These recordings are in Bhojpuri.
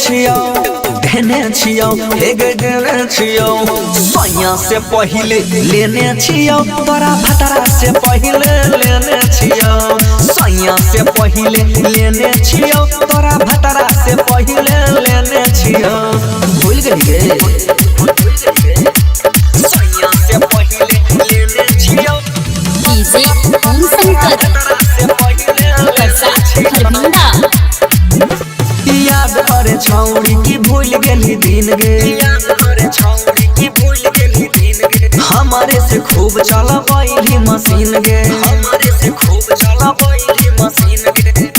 छियो देने छियो एगे देने छियो सैया से पहिले लेने छियो तोरा भतरा से पहिले लेने छियो सैया से पहिले लेने छियो तोरा भतरा से पहिले लेने छियो भूल गई सैया से पहिले लेने छियो डीजे ओम शंकर याद करे छौड़ी की भूल गेली दिन गे याद करे छौड़ी की भूल गेली दिन गे हमारे से खूब चला बैली मशीन गे हमारे से खूब चला बैली मशीन गे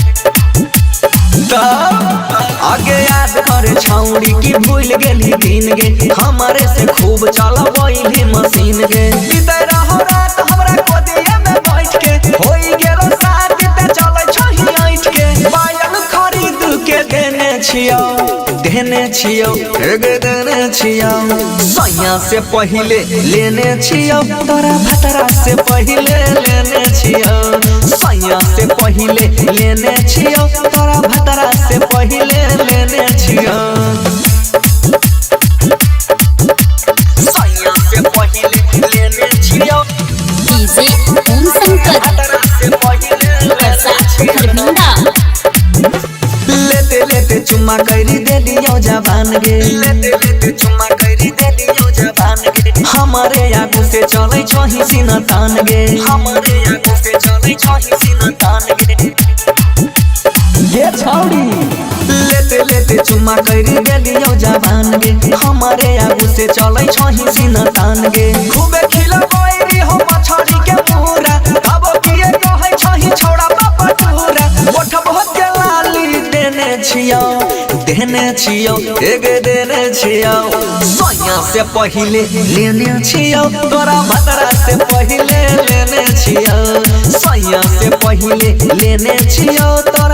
आगे याद करे छौड़ी की भूल गेली दिन गे हमारे से खूब चला बैली मशीन गे बीते रहो रात हमरा गोदिया में बैठ के होई गेलो शादी ते चलै छही ऐठ के पायल खरीद के देने छियो एगे देने छियो सैया से पहिले लेने छियो तोरा भतरा से पहिले लेने छियो सैया से पहिले लेने छियो तोरा भतरा से पहिले लेने छियो सैया से पहिले लेने छियो डीजे ओम शंकर भतरा से पहिले लेते लेते चुम्मा करी देलियो जवान गे लेते लेते चुम्मा करी देलियो जवान गे हमारे आगू से चलै छही सीना तान गे हमारे आगू से चलै छही सीना तान गे ये छौड़ी लेते लेते चुम्मा करी देलियो जवान गे हमारे आगू से चलै छही सीना तान गे खूबे खिला बैरी हो मछरी के मुहरा अब किए कहै छही छौड़ा बाबा टूरा ओठ बहुत के लाली देने छियो एगे देने छियो सैया से पहिले लेने छियो तोरा भतरा से पहिले लेने छियो सैया से पहिले लेने छियो तो